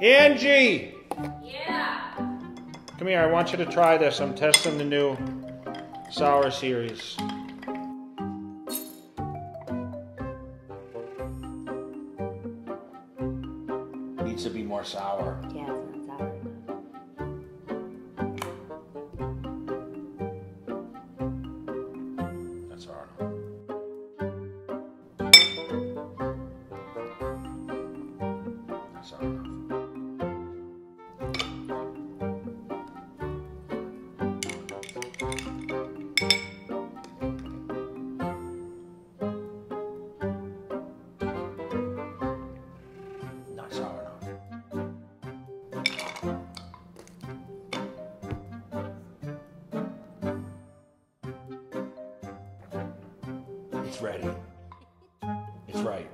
Angie! Yeah. Come here, I want you to try this. I'm testing the new sour series. Needs to be more sour. Yeah, it's not sour. That's sour enough. That's sour enough. Not sour enough. It's ready. It's right.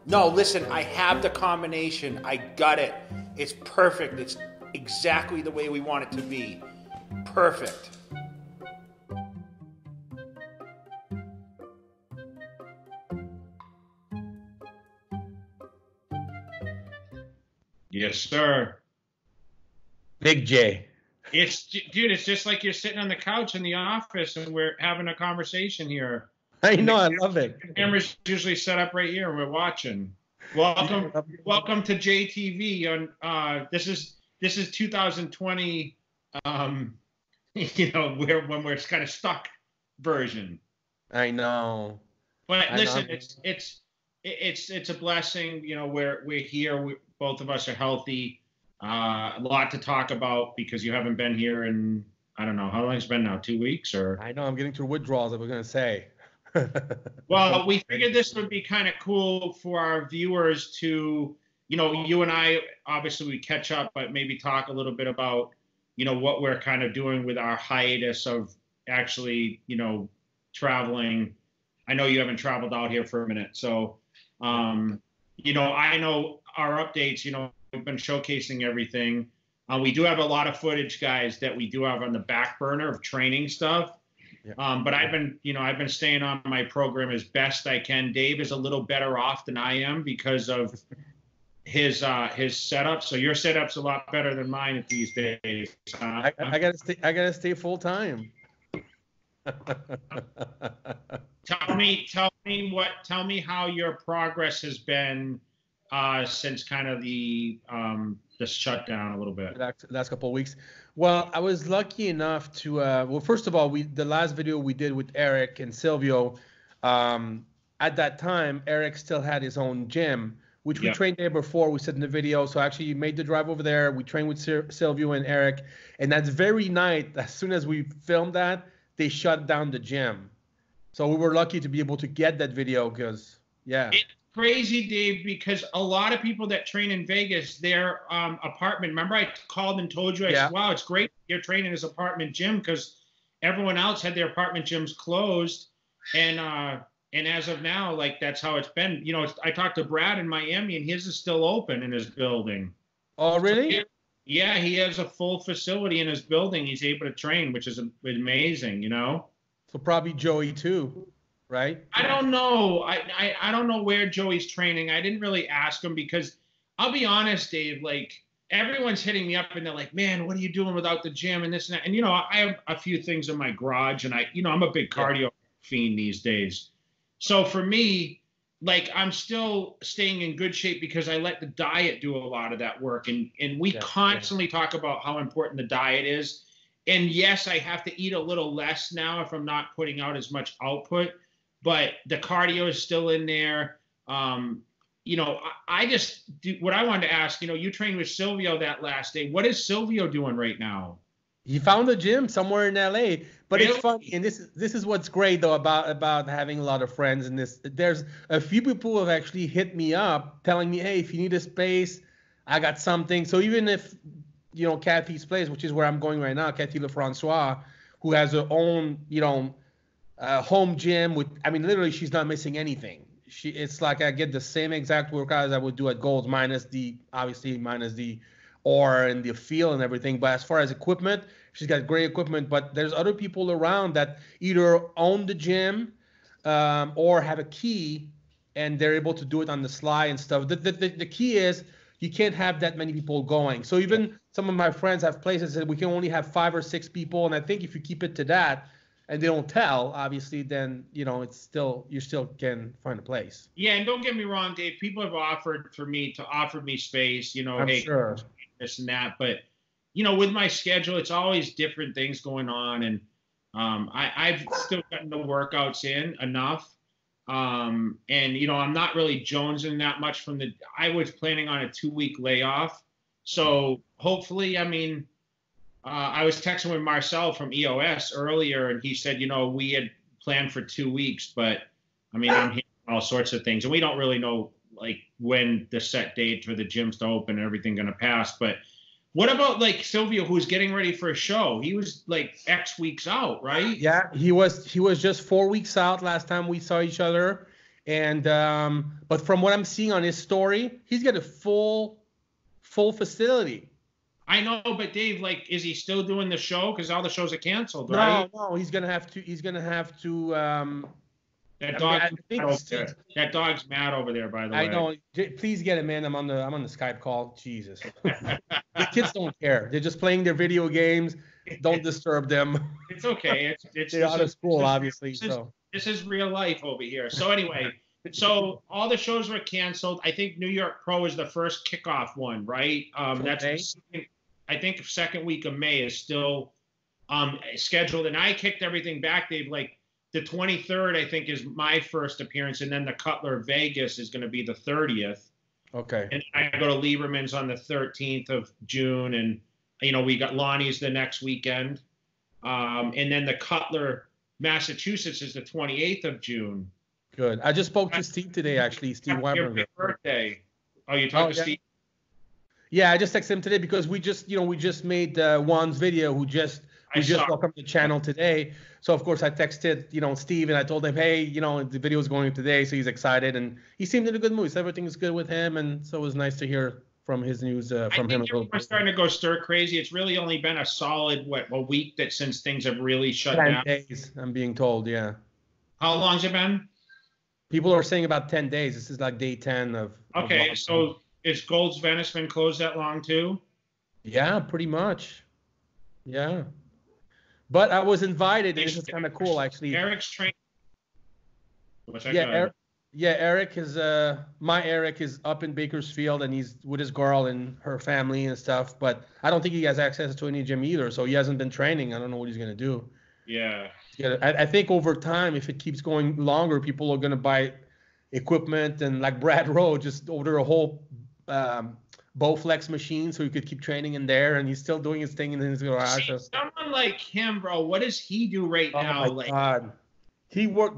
No, listen, I have the combination. I got it. It's perfect. It's exactly the way we want it to be. Perfect. Yes, sir. Big J. Dude, it's just like you're sitting on the couch in the office and we're having a conversation here. I know, I love it. The camera's usually set up right here and we're watching. Welcome to Jaytv on this is 2020 when we're kind of stuck version. I know. But listen, it's a blessing, we're here, both of us are healthy. A lot to talk about because you haven't been here in, I don't know, how long it's been now, 2 weeks or? I know, I'm getting through withdrawals, I was going to say. Well, we figured this would be kind of cool for our viewers to, you and I, obviously we catch up, but maybe talk a little bit about, what we're kind of doing with our hiatus of actually, traveling. I know you haven't traveled out here for a minute. So, I know our updates, we've been showcasing everything. We do have a lot of footage, guys, that we do have on the back burner of training stuff. Yeah. But I've been staying on my program as best I can. Dave is a little better off than I am because of his setup. So your setup's a lot better than mine these days. I gotta stay full time. Tell me how your progress has been since kind of the shutdown a little bit. Last couple of weeks. Well, I was lucky enough to first of all, the last video we did with Eric and Silvio, at that time Eric still had his own gym, which we trained there before. We said in the video. So actually you made the drive over there. We trained with Silvio and Eric, and that very night, as soon as we filmed that, they shut down the gym. So we were lucky to be able to get that video because, It's crazy, Dave, because a lot of people that train in Vegas, their apartment, remember I called and told you, I said, wow, it's great you're training his apartment gym because everyone else had their apartment gyms closed. And as of now, like, that's how it's been. I talked to Brad in Miami and his is still open in his building. Oh, really? Yeah, he has a full facility in his building. He's able to train, which is amazing, So probably Joey too, right? I don't know. I don't know where Joey's training. I didn't really ask him because I'll be honest, Dave, like everyone's hitting me up and they're like, man, what are you doing without the gym and this and that? And, I have a few things in my garage and I'm a big cardio fiend these days. So for me, like I'm still staying in good shape because I let the diet do a lot of that work. And we constantly talk about how important the diet is. And yes, I have to eat a little less now if I'm not putting out as much output, but the cardio is still in there. I just do what I wanted to ask, you trained with Silvio that last day. What is Silvio doing right now? He found a gym somewhere in LA, but Really? It's funny, and this is what's great though about having a lot of friends in this. There's a few people who have actually hit me up telling me, hey, if you need a space, I got something. So even if Kathy's place, which is where I'm going right now, Kathy LeFrancois, who has her own home gym with, literally she's not missing anything. It's like I get the same exact workout as I would do at Gold's, minus the or in the field and everything. But as far as equipment, she's got great equipment. But there's other people around that either own the gym or have a key and they're able to do it on the sly and stuff. The key is you can't have that many people going. So even some of my friends have places that we can only have 5 or 6 people, and I think if you keep it to that, and they don't tell, obviously, then it's still you still can find a place. Yeah, and don't get me wrong, Dave. People have offered me space. I'm hey, sure. this and that, but with my schedule, it's always different things going on, and I've still gotten the workouts in enough. And I'm not really jonesing that much I was planning on a 2-week layoff. So hopefully, I was texting with Marcel from EOS earlier, and he said, we had planned for 2 weeks, but I'm hearing all sorts of things, and we don't really know like when the set date for the gyms to open and everything going to pass. But what about like Silvio, who's getting ready for a show? He was like X weeks out, right? Yeah, he was just 4 weeks out last time we saw each other, and but from what I'm seeing on his story, he's got a full facility. I know, but Dave, like, is he still doing the show? Because all the shows are canceled, right? No, he's gonna have to. That dog's mad over there, by the way. I know. Please get him in. I'm on the Skype call. Jesus, the kids don't care. They're just playing their video games. Don't disturb them. It's okay. They're out of school, obviously. This is real life over here. So anyway, so all the shows were canceled. I think New York Pro is the first kickoff one, right? That's I think second week of May is still scheduled, and I kicked everything back. They've like the 23rd, I think, is my first appearance, and then the Cutler Vegas is going to be the 30th. Okay. And I go to Lieberman's on the 13th of June, and we got Lonnie's the next weekend, and then the Cutler Massachusetts is the 28th of June. Good. I just spoke to Steve today, actually. Steve Weiberger. Your birthday. Oh, you talked to Steve? Yeah, I just texted him today because we just made Juan's video who just welcomed the channel today. So of course I texted, Steve, and I told him, hey, the video is going up today, so he's excited, and he seemed in a good mood. So everything's good with him, and so it was nice to hear from his news from him. We're starting to go stir crazy. It's really only been a solid a week since things have really shut 10 down. days, I'm being told. Yeah. How long's it been? People are saying about 10 days. This is like day 10 of. Okay, so is Gold's Venice been closed that long too? Yeah, pretty much. Yeah. But I was invited, and this is kind of cool, actually. Eric's training. Eric is my Eric is up in Bakersfield, and he's with his girl and her family and stuff. But I don't think he has access to any gym either, so he hasn't been training. I don't know what he's gonna do. Yeah. I think over time, if it keeps going longer, people are gonna buy equipment, and like Brad Rowe just order a whole Bowflex machine so he could keep training in there, and he's still doing his thing in his garage. Someone like him, bro, what does he do right now? Oh my God.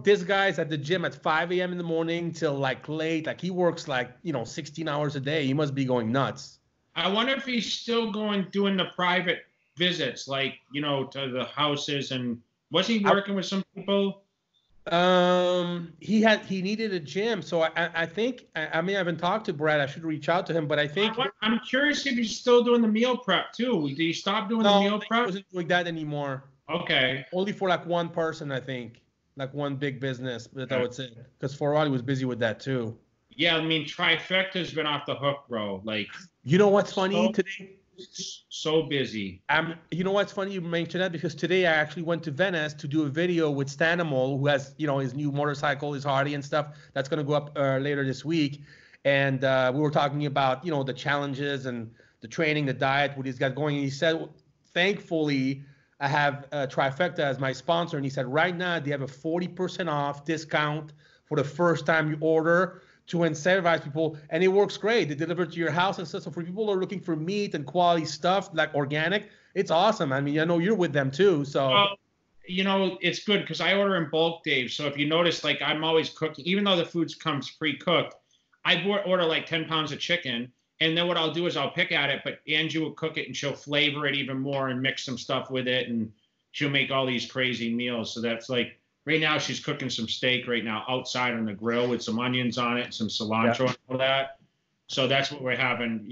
This guy's at the gym at 5 a.m. in the morning till like late. Like he works 16 hours a day. He must be going nuts. I wonder if he's still doing the private visits, to the houses, and was he working with some people? He needed a gym, so I think I haven't talked to Brad. I should reach out to him, but I think I'm curious if he's still doing the meal prep too. Did he stop doing the meal prep? He wasn't doing that anymore. Okay. Only for like one person, I think, like one big business. But I would say because for a while he was busy with that too. Yeah, Trifecta's been off the hook, bro. Like, what's funny today? So busy. You know what's funny you mentioned that, because today I actually went to Venice to do a video with Stanimal, who has his new motorcycle, his Hardy and stuff that's going to go up later this week, and we were talking about the challenges and the training, the diet, what he's got going, and he said thankfully I have Trifecta as my sponsor, and he said right now they have a 40% off discount for the first time you order, to incentivize people, and it works great. They deliver to your house and stuff. So for people who are looking for meat and quality stuff like organic, it's awesome. I know you're with them too. So it's good because I order in bulk, Dave. So if you notice, like I'm always cooking, even though the food comes pre-cooked, I order like 10 pounds of chicken, and then what I'll do is I'll pick at it, but Angie will cook it and she'll flavor it even more and mix some stuff with it, and she'll make all these crazy meals. So that's like, right now, she's cooking some steak right now outside on the grill with some onions on it and some cilantro and all that. So that's what we're having.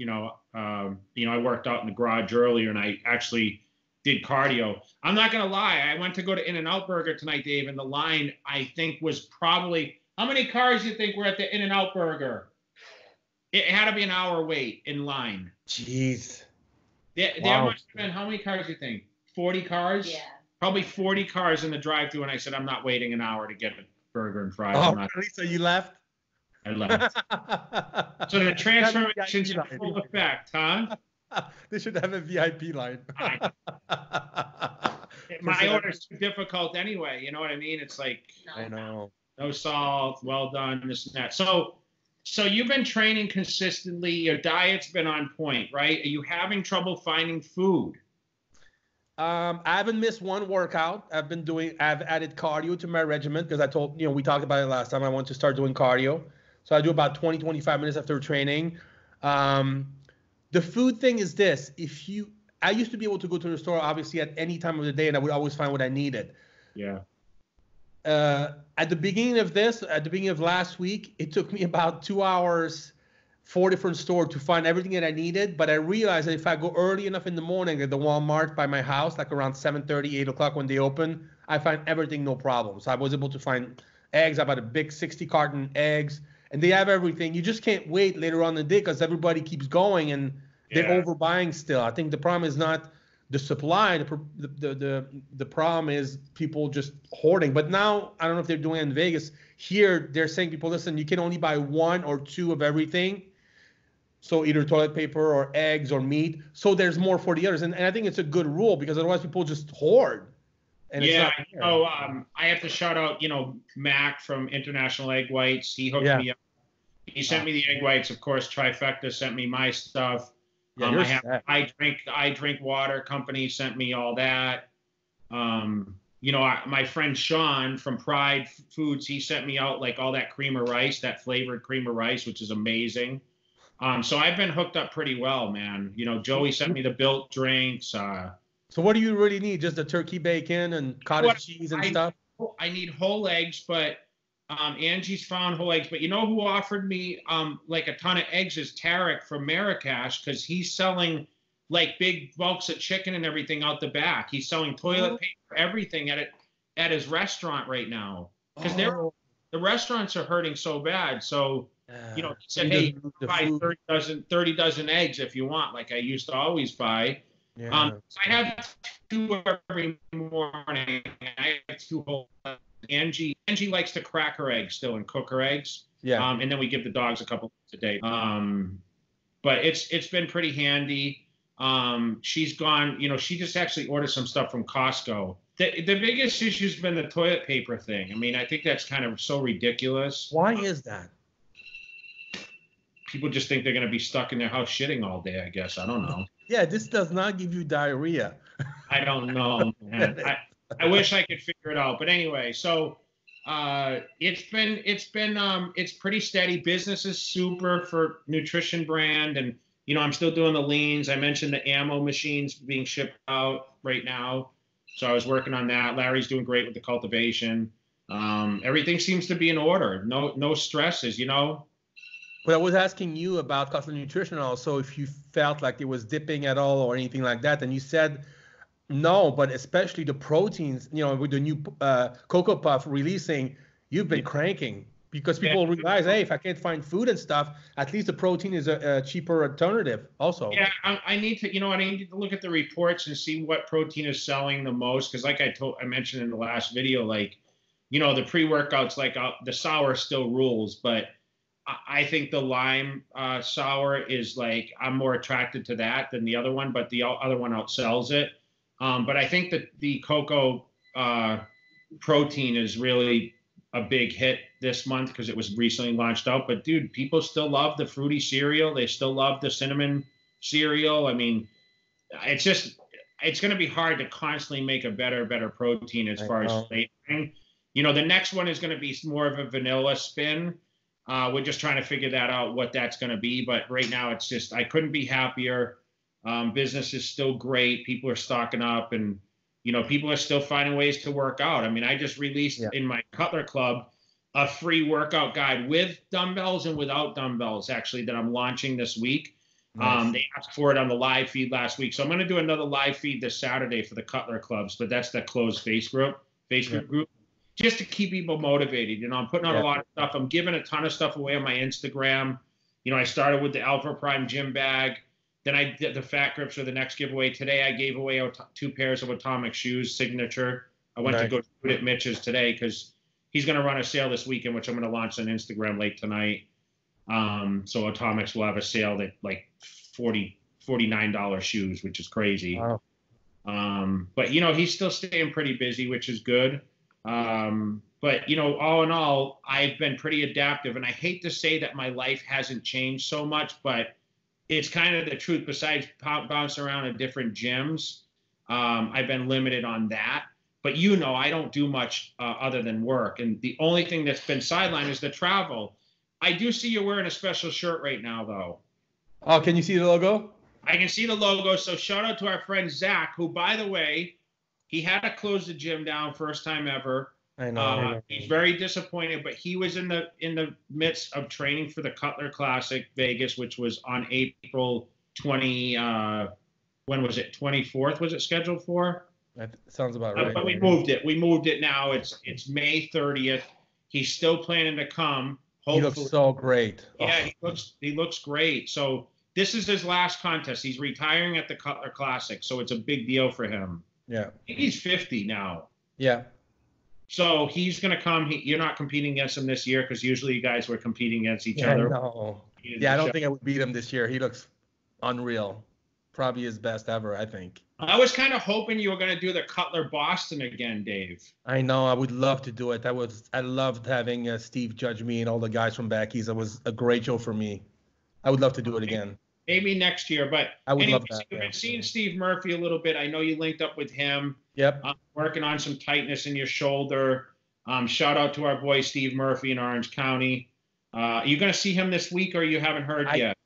I worked out in the garage earlier, and I actually did cardio. I'm not going to lie. I went to go to In-N-Out Burger tonight, Dave, and the line, I think, was probably – how many cars do you think were at the In-N-Out Burger? It had to be an hour wait in line. Jeez. There must have been, how many cars do you think? 40 cars? Yeah. Probably 40 cars in the drive-thru, and I said, I'm not waiting an hour to get a burger and fries. Oh, really? So you left? I left. So the transformation's in full effect, huh? They should have a VIP line. My order's too difficult anyway. You know what I mean? It's like, I know. No salt, well done, this and that. So you've been training consistently. Your diet's been on point, right? Are you having trouble finding food? I haven't missed one workout. I've added cardio to my regimen because we talked about it last time. I want to start doing cardio. So I do about 20, 25 minutes after training. The food thing is this. I used to be able to go to the store, obviously, at any time of the day, and I would always find what I needed. Yeah. At the beginning of last week, it took me about 2 hours, 4 different stores to find everything that I needed. But I realized that if I go early enough in the morning at the Walmart by my house, like around 7:30, 8 o'clock when they open, I find everything no problem. So I was able to find eggs. I bought a big 60-carton eggs, and they have everything. You just can't wait later on in the day because everybody keeps going and they're overbuying still. I think the problem is not the supply. The problem is people just hoarding. But now, I don't know if they're doing it in Vegas. Here, they're saying people, listen, you can only buy 1 or 2 of everything. So either toilet paper or eggs or meat. So there's more for the others. And I think it's a good rule because otherwise people just hoard. And I have to shout out, Mac from International Egg Whites. He hooked me up. He sent me the egg whites. Of course, Trifecta sent me my stuff. I drink water company sent me all that. My friend Sean from Pride Foods, he sent me out like all that cream of rice, that flavored cream of rice, which is amazing. So I've been hooked up pretty well, man. Joey sent me the built drinks. So what do you really need? Just the turkey bacon and cottage cheese and stuff? I need whole eggs, but Angie's found whole eggs. But you know who offered me like a ton of eggs is Tarek from Marrakesh, because he's selling like big bulks of chicken and everything out the back. He's selling toilet paper, everything at his restaurant right now, because the restaurants are hurting so bad. So he said, hey, buy 30 dozen eggs if you want, like I used to always buy. I have 2 every morning. I have 2 whole. Angie likes to crack her eggs still and cook her eggs. Yeah. And then we give the dogs a couple a day. But it's been pretty handy. She's gone. She just actually ordered some stuff from Costco. The biggest issue's been the toilet paper thing. I mean, I think that's kind of so ridiculous. Why is that? People just think they're going to be stuck in their house shitting all day, I guess. I don't know. Yeah, this does not give you diarrhea. I don't know, man. I wish I could figure it out. But anyway, so it's pretty steady. Business is super for nutrition brand. And, I'm still doing the leans. I mentioned the ammo machines being shipped out right now. So I was working on that. Larry's doing great with the cultivation. Everything seems to be in order. No stresses, But I was asking you about Cutler Nutrition also, if you felt like it was dipping at all or anything like that. And you said no, but especially the proteins, with the new Cocoa Puff releasing, you've been cranking because people realize, hey, if I can't find food and stuff, at least the protein is a cheaper alternative also. Yeah, I need to, I need to look at the reports and see what protein is selling the most. Because like I mentioned in the last video, like, the pre-workouts, like the sour still rules, but I think the lime sour is like, I'm more attracted to that than the other one, but the other one outsells it. But I think that the cocoa protein is really a big hit this month because it was recently launched out. But dude, people still love the fruity cereal. They still love the cinnamon cereal. I mean, it's going to be hard to constantly make a better protein as far as flavoring. The next one is going to be more of a vanilla spin. We're just trying to figure that out, what that's going to be. But right now, it's just, I couldn't be happier. Business is still great. People are stocking up and, people are still finding ways to work out. I mean, I just released in my Cutler Club a free workout guide with dumbbells and without dumbbells, actually, that I'm launching this week. Nice. They asked for it on the live feed last week. So I'm going to do another live feed this Saturday for the Cutler Clubs, but that's the closed Facebook group. Just to keep people motivated. I'm putting out a lot of stuff. I'm giving a ton of stuff away on my Instagram. I started with the Alpha Prime gym bag. Then I did the fat grips for the next giveaway. Today I gave away 2 pairs of Atomic shoes, signature. I went to go shoot at Mitch's today because he's going to run a sale this weekend, which I'm going to launch on Instagram late tonight. So Atomics will have a sale that like $49 shoes, which is crazy. Wow. But he's still staying pretty busy, which is good. But all in all, I've been pretty adaptive, and I hate to say that my life hasn't changed so much, but it's kind of the truth. Besides bouncing around at different gyms, I've been limited on that. But I don't do much other than work, and the only thing that's been sidelined is the travel. I do see you're wearing a special shirt right now, though. Oh, can you see the logo? I can see the logo. So shout out to our friend Zach, who, by the way, he had to close the gym down first time ever. I know. He's very disappointed, but he was in the midst of training for the Cutler Classic Vegas, which was on April 20. When was it? 24th was it scheduled for? That sounds about right. But we moved it. We moved it now. It's May 30th. He's still planning to come. Hopefully. He looks so great. Yeah, he looks great. So this is his last contest. He's retiring at the Cutler Classic, so it's a big deal for him. Yeah. I think he's 50 now. Yeah. So he's going to come. You're not competing against him this year because usually you guys were competing against each other. No. Yeah, I don't think I would beat him this year. He looks unreal. Probably his best ever, I think. I was kind of hoping you were going to do the Cutler Boston again, Dave. I know. I would love to do it. I loved having Steve judge me and all the guys from back east. It was a great show for me. I would love to do it again. Maybe next year, but I would love that. You've been seeing Steve Murphy a little bit. I know you linked up with him. Yep. Working on some tightness in your shoulder. Shout out to our boy Steve Murphy in Orange County. Are you going to see him this week, or you haven't heard yet?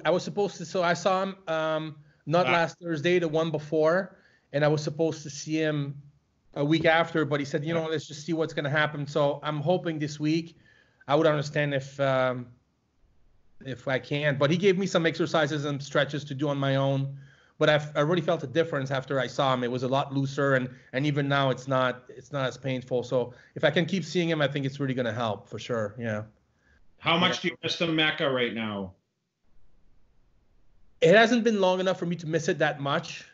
I was supposed to. So I saw him not last Thursday, the one before, and I was supposed to see him a week after, but he said, let's just see what's going to happen. So I'm hoping this week. I would understand if I can, but he gave me some exercises and stretches to do on my own. But I really felt a difference after I saw him. It was a lot looser, and even now it's not as painful. So if I can keep seeing him, I think it's really going to help for sure. Yeah. How much do you miss the Mecca right now? It hasn't been long enough for me to miss it that much,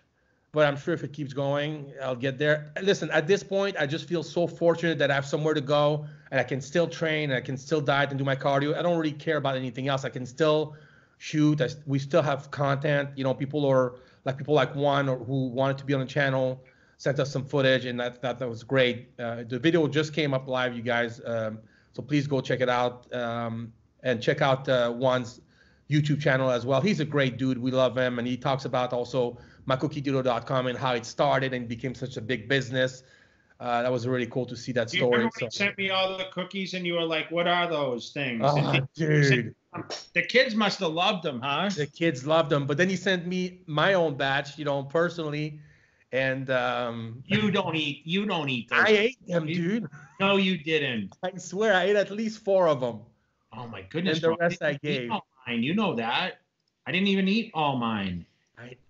but I'm sure if it keeps going, I'll get there. Listen, at this point, I just feel so fortunate that I have somewhere to go and I can still train and I can still diet and do my cardio. I don't really care about anything else. I can still shoot. We still have content. People like Juan who wanted to be on the channel sent us some footage, and I thought that was great. The video just came up live, you guys. So please go check it out and check out Juan's YouTube channel as well. He's a great dude. We love him, and he talks about also mycookiedoodle.com and how it started and became such a big business. That was really cool to see that story. You remember when you sent me all the cookies and you were like, what are those things? Oh, dude. The kids must have loved them, huh? The kids loved them. But then he sent me my own batch, personally. And you don't eat those. I ate them, dude. No, you didn't. I swear I ate at least 4 of them. Oh my goodness. And the rest I gave. Mine. You know that. I didn't even eat all mine.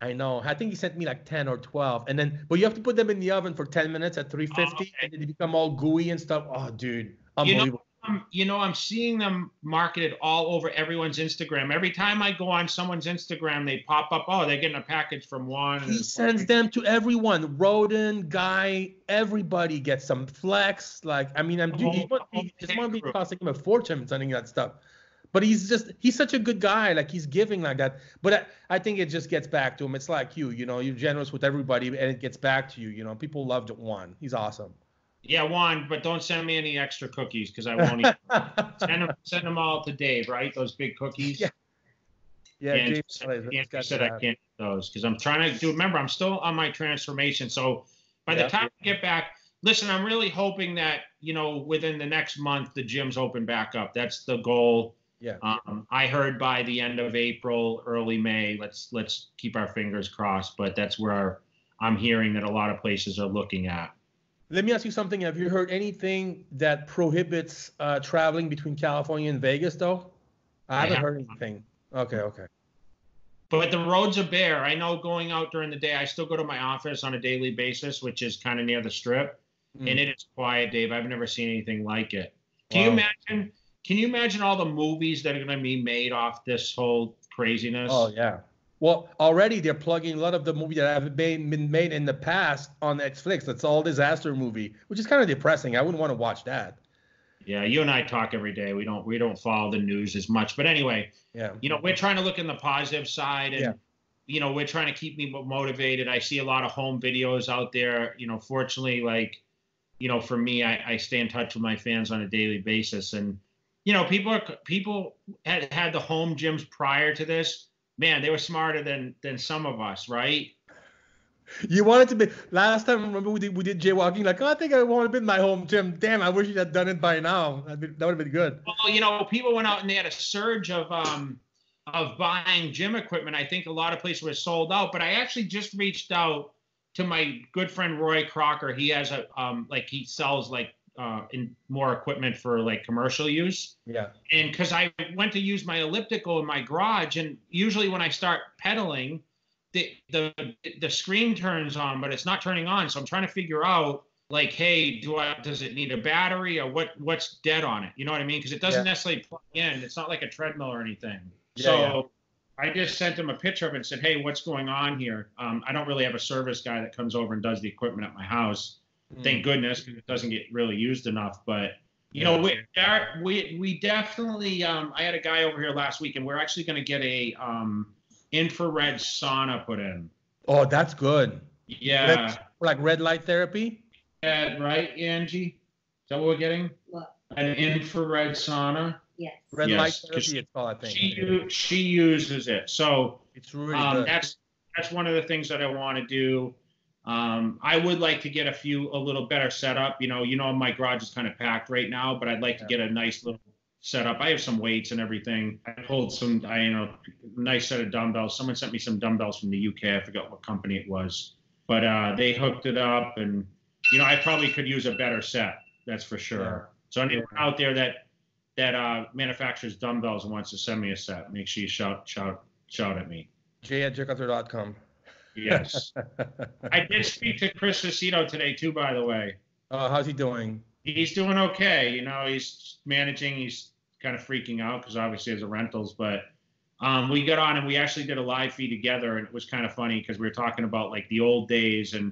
I know. I think he sent me like 10 or 12. But you have to put them in the oven for 10 minutes at 350, okay. And then they become all gooey and stuff. Oh, dude. Unbelievable. I'm seeing them marketed all over everyone's Instagram. Every time I go on someone's Instagram, they pop up, they're getting a package from Juan. He sends them to everyone. Roden, Guy, everybody gets some Flex. He must be costing him a fortune sending that stuff. But he's such a good guy. Like, he's giving like that. But I think it just gets back to him. It's like you're generous with everybody, and it gets back to you. People loved Juan. He's awesome. Yeah, Juan, but don't send me any extra cookies because I won't eat. Send them all to Dave, right? Those big cookies. Yeah. Yeah, Dave said I can't eat those because I'm trying to remember, I'm still on my transformation. So by the time I get back, listen, I'm really hoping that, within the next month, the gym's open back up. That's the goal. Yeah. I heard by the end of April, early May. Let's keep our fingers crossed. But that's where I'm hearing that a lot of places are looking at. Let me ask you something. Have you heard anything that prohibits traveling between California and Vegas, though? I haven't heard anything. Okay. But the roads are bare. I know going out during the day, I still go to my office on a daily basis, which is kind of near the Strip. And it is quiet, Dave. I've never seen anything like it. Can you imagine can you imagine all the movies that are going to be made off this whole craziness? Oh yeah. Well, already they're plugging a lot of the movies that have been made in the past on Netflix. That's all disaster movie, which is kind of depressing. I wouldn't want to watch that. Yeah, you and I talk every day. We don't follow the news as much. But anyway, Yeah. we're trying to look in the positive side, and Yeah. we're trying to keep me motivated. I see a lot of home videos out there. Fortunately, like, for me, I stay in touch with my fans on a daily basis, and people had the home gyms prior to this. Man, they were smarter than some of us, right? You wanted to be last time. Remember we did jaywalking. Like, oh, I think I want to be in my home gym. Damn, I wish you had done it by now. That would have been good. Well, people went out and they had a surge of buying gym equipment. I think a lot of places were sold out. But I actually just reached out to my good friend Roy Crocker. He has he sells in more equipment for like commercial use. Yeah. And because I went to use my elliptical in my garage, and usually when I start pedaling, the screen turns on, but it's not turning on. So I'm trying to figure out, like, hey, does it need a battery, or what's dead on it? You know what I mean? Because it doesn't necessarily plug in. It's not like a treadmill or anything. I just sent him a picture of it and said, hey, what's going on here? I don't really have a service guy that comes over and does the equipment at my house. Thank goodness, because it doesn't get really used enough. But we definitely. I had a guy over here last week, and we're actually going to get a infrared sauna put in. Oh, that's good. Yeah. Like red light therapy? Yeah, right, Angie? Is that what we're getting? What? An infrared sauna? Yes. Red light therapy, it's called, I think. She uses it. So it's really good. That's one of the things that I want to do. I would like to get a little better setup. My garage is kind of packed right now, but I'd like to get a nice little setup. I have some weights and everything. I pulled nice set of dumbbells. Someone sent me some dumbbells from the UK. I forgot what company it was, but they hooked it up, and I probably could use a better set. That's for sure. Yeah. So anyone out there that manufactures dumbbells and wants to send me a set, make sure you shout at me. Jay@jaycutler.com. Yes. I did speak to Chris Aceto today too, by the way. How's he doing? He's doing okay. He's managing. He's kind of freaking out because obviously there's a rentals, but we got on and we actually did a live feed together, and it was kind of funny because we were talking about like the old days and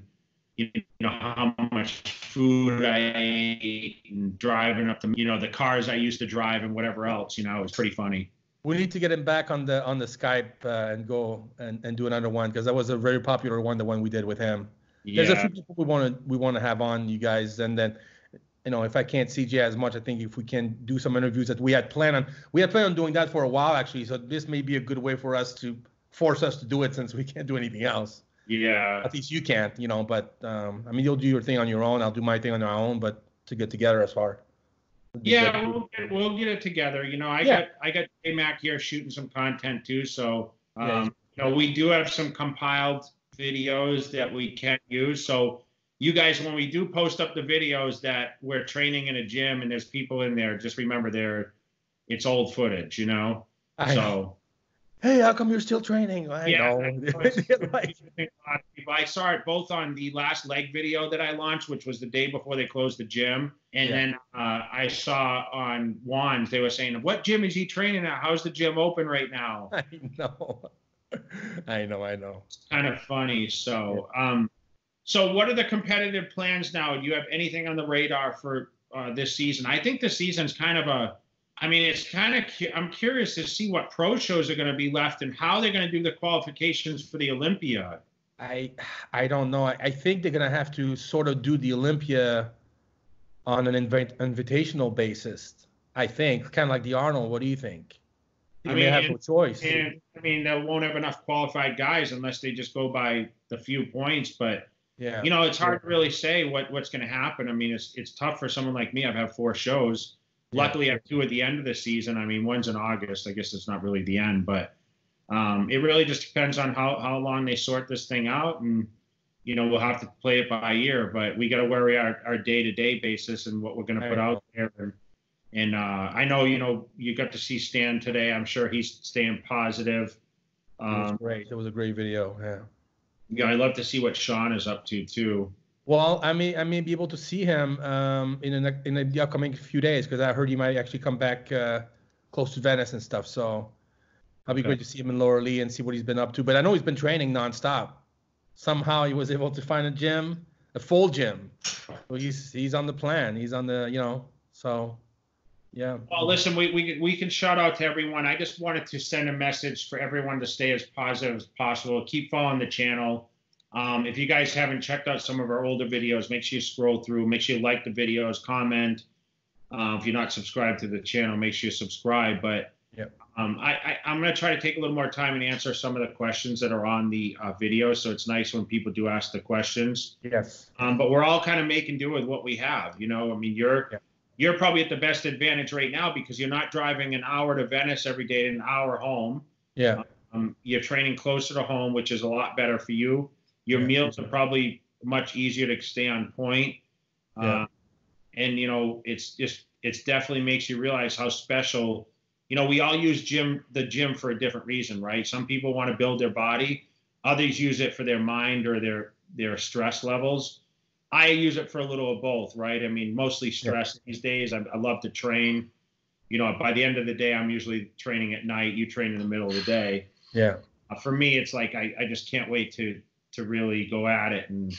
how much food I ate and driving up the cars I used to drive and whatever else. It was pretty funny. We need to get him back on the Skype and go and do another one, because that was a very popular one, the one we did with him. Yeah. There's a few people we want to have on, you guys, and then if I can't see Jay as much, I think if we can do some interviews that we had planned on doing that for a while actually. So this may be a good way for us to force us to do it, since we can't do anything else. Yeah. At least you can't, but you'll do your thing on your own. I'll do my thing on our own, but to get together as far. Yeah, we'll get it together. I got J-Mac here shooting some content too. So, we do have some compiled videos that we can use. So you guys, when we do post up the videos that we're training in a gym and there's people in there, just remember it's old footage, I know. Hey, how come you're still training? I know. I saw it both on the last leg video that I launched, which was the day before they closed the gym. And then I saw on Juan's, they were saying, what gym is he training at? How's the gym open right now? I know. It's kind of funny. So, so what are the competitive plans now? Do you have anything on the radar for this season? I think the season's kind of I'm curious to see what pro shows are going to be left and how they're going to do the qualifications for the Olympia. I don't know. I think they're going to have to sort of do the Olympia on an invitational basis. I think, kind of like the Arnold. What do you think? They have no choice. And they won't have enough qualified guys unless they just go by the few points. But it's hard to really say what's going to happen. It's tough for someone like me. I've had 4 shows. Luckily, I have 2 at the end of the season. One's in August. I guess it's not really the end, but it really just depends on how long they sort this thing out, and we'll have to play it by ear. But we got to worry our day-to-day basis and what we're going to put out there. And I know you got to see Stan today. I'm sure he's staying positive. It was great. It was a great video. Yeah. Yeah, I'd love to see what Sean is up to too. Well, I may be able to see him in the upcoming few days because I heard he might actually come back close to Venice and stuff. So it'll be great to see him in Lower Lee and see what he's been up to. But I know he's been training nonstop. Somehow he was able to find a gym, a full gym. So he's on the plan. He's on the, so yeah. Well, listen, we can shout out to everyone. I just wanted to send a message for everyone to stay as positive as possible. Keep following the channel. If you guys haven't checked out some of our older videos, make sure you scroll through. Make sure you like the videos, comment. If you're not subscribed to the channel, make sure you subscribe. But I'm going to try to take a little more time and answer some of the questions that are on the video. So it's nice when people do ask the questions. Yes. But we're all kind of making do with what we have. I mean, you're probably at the best advantage right now because you're not driving an hour to Venice every day and an hour home. Yeah. You're training closer to home, which is a lot better for you. Your meals are probably much easier to stay on point. And, it's definitely makes you realize how special, we all use the gym for a different reason, right? Some people want to build their body. Others use it for their mind or their stress levels. I use it for a little of both, right? I mean, mostly stress these days. I love to train. By the end of the day, I'm usually training at night. You train in the middle of the day. Yeah. For me, it's like I just can't wait to really go at it. And,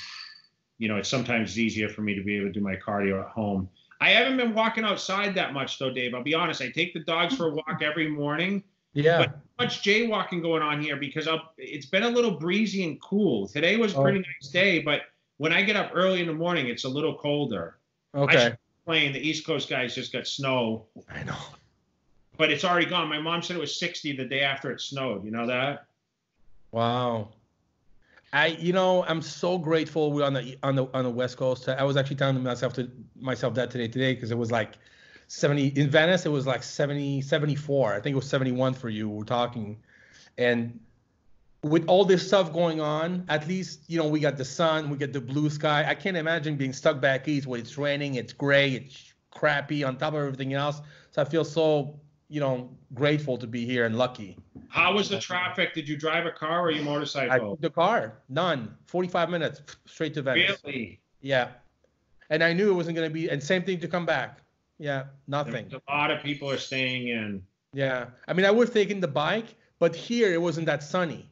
it's sometimes easier for me to be able to do my cardio at home. I haven't been walking outside that much, though, Dave. I'll be honest. I take the dogs for a walk every morning. Yeah. But much jaywalking going on here because it's been a little breezy and cool. Today was a pretty nice day, but when I get up early in the morning, it's a little colder. Okay. I should complain. The East Coast guys just got snow. I know. But it's already gone. My mom said it was 60 the day after it snowed. You know that? Wow. I'm so grateful we're on the West Coast. I was actually telling myself that today because it was like 70 in Venice. It was like 70, 74. I think it was 71 for you. We're talking, and with all this stuff going on, at least we got the sun, we get the blue sky. I can't imagine being stuck back east where it's raining, it's gray, it's crappy on top of everything else. So I feel so grateful to be here and lucky. How was the traffic? Did you drive a car or your motorcycle? The car, none. 45 minutes straight to Venice. Really? Yeah. And I knew it wasn't going to be, and same thing to come back. Yeah, nothing. A lot of people are staying in. Yeah. I mean, I would have taken the bike, but here it wasn't that sunny.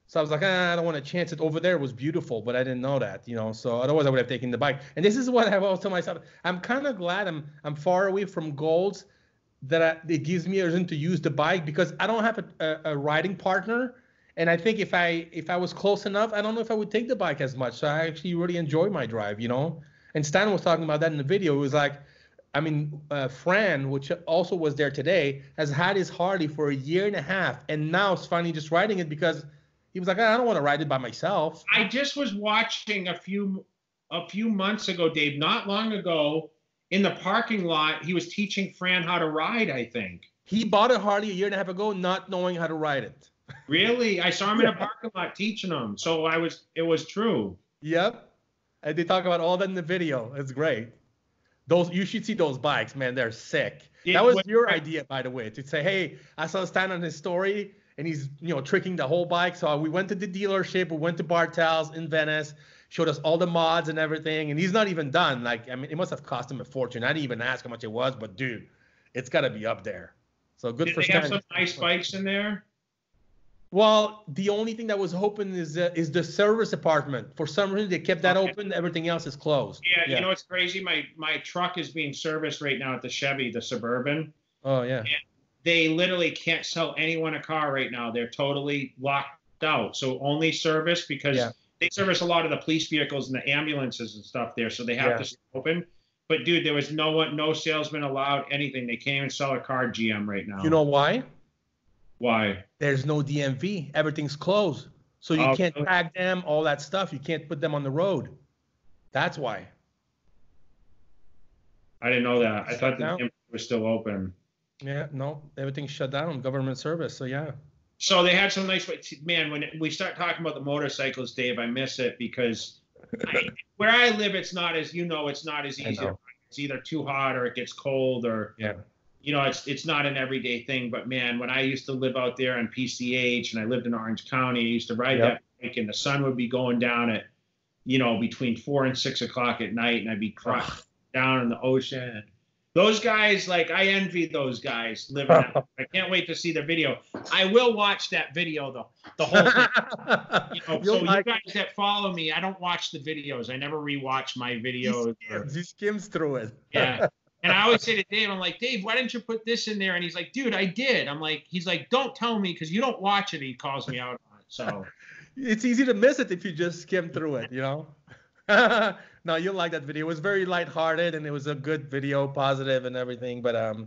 So I was like, I don't want to chance it. Over there it was beautiful, but I didn't know that, So otherwise I would have taken the bike. And this is what I've always told myself. I'm kind of glad I'm far away from goals that it gives me a reason to use the bike because I don't have a riding partner. And I think if I was close enough, I don't know if I would take the bike as much. So I actually really enjoy my drive, And Stan was talking about that in the video. It was like, Fran, which also was there today, has had his Harley for a year and a half. And now it's finally just riding it because he was like, I don't want to ride it by myself. I just was watching a few months ago, Dave, not long ago, in the parking lot, he was teaching Fran how to ride, I think. He bought a Harley a year and a half ago, not knowing how to ride it. Really? I saw him in a parking lot teaching him. So it was true. Yep. And they talk about all that in the video. It's great. You should see those bikes, man. They're sick. That was your idea, by the way, to say, hey, I saw Stan on his story, and he's, tricking the whole bike. So we went to the dealership. We went to Bartel's in Venice. Showed us all the mods and everything, and he's not even done. It must have cost him a fortune. I didn't even ask how much it was, but dude, it's got to be up there. So good for Stan. Did they have some nice bikes in there? Well, the only thing that was open is the service department. For some reason, they kept that open. Everything else is closed. Yeah, it's crazy. My truck is being serviced right now at the Chevy, the Suburban. Oh, yeah. And they literally can't sell anyone a car right now. They're totally locked out. So only service because they service a lot of the police vehicles and the ambulances and stuff there. So they have to stay open. But, dude, there was no salesman allowed, anything. They can't even sell a car GM right now. You know why? Why? There's no DMV. Everything's closed. So you can't tag them, all that stuff. You can't put them on the road. That's why. I didn't know that. I thought the DMV was still open. Yeah, no. Everything's shut down. Government service. So, yeah. So they had some nice, man, when we start talking about the motorcycles, Dave, I miss it because where I live, it's not as, it's not as easy. It's either too hot or it gets cold or, it's not an everyday thing. But, man, when I used to live out there on PCH and I lived in Orange County, I used to ride that bike and the sun would be going down at, you know, between 4 and 6 o'clock at night, and I'd be down in the ocean. Those guys, like, I envy those guys living that. I can't wait to see the video. I will watch that video, though, the whole thing. You know, so you guys that follow me, I don't watch the videos. I never rewatch my videos. He skims through it. Yeah. And I always say to Dave, I'm like, Dave, why didn't you put this in there? And he's like, dude, I did. He's like, don't tell me because you don't watch it. He calls me out on it. So it's easy to miss it if you just skim through it, you know? No, you'll like that video. It was very lighthearted and it was a good video, positive and everything. But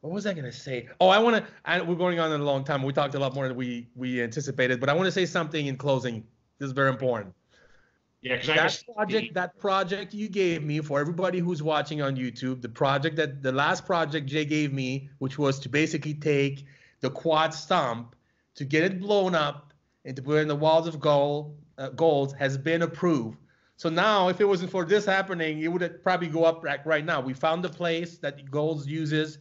what was I gonna say? Oh, we're going on in a long time. We talked a lot more than we anticipated, but I want to say something in closing. This is very important. Yeah, because that project you gave me, for everybody who's watching on YouTube, the last project Jay gave me, which was to basically take the quad stump to get it blown up and to put it in the walls of gold, has been approved. So now, if it wasn't for this happening, it would probably go up right now. We found the place that Golds uses,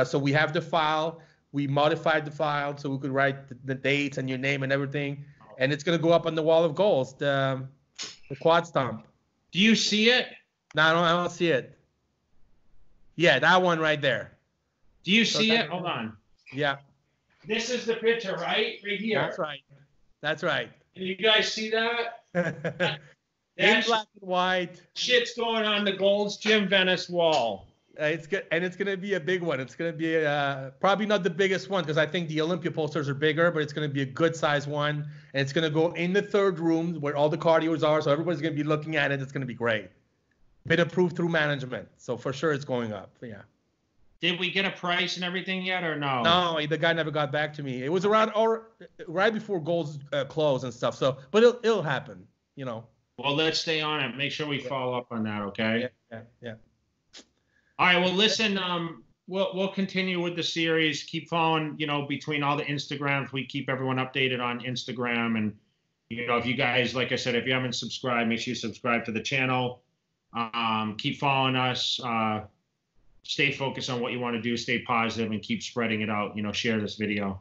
so we have the file. We modified the file so we could write the dates and your name and everything, and it's gonna go up on the wall of Golds, the quad stump. Do you see it? No, I don't see it. Yeah, that one right there. Do you see it? Hold on. Yeah. This is the picture, right? Right here. That's right. That's right. Can you guys see that? In black and white. Shit's going on the Gold's Gym Venice wall. It's good, and it's gonna be a big one. It's gonna be probably not the biggest one because I think the Olympia posters are bigger, but it's gonna be a good size one, and it's gonna go in the third room where all the cardios are, so everybody's gonna be looking at it. It's gonna be great. Been approved through management, so for sure it's going up. Yeah. Did we get a price and everything yet, or no? No, the guy never got back to me. It was around or right before Gold's close and stuff. So, but it'll happen, you know. Well, let's stay on it. Make sure we follow up on that, okay? Yeah. All right. Well, listen. We'll continue with the series. Keep following. You know, between all the Instagrams, we keep everyone updated on Instagram. And you know, if you guys, like I said, if you haven't subscribed, make sure you subscribe to the channel. Keep following us. Stay focused on what you want to do. Stay positive, and keep spreading it out. You know, share this video.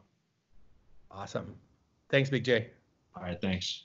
Awesome. Thanks, Big J. All right. Thanks.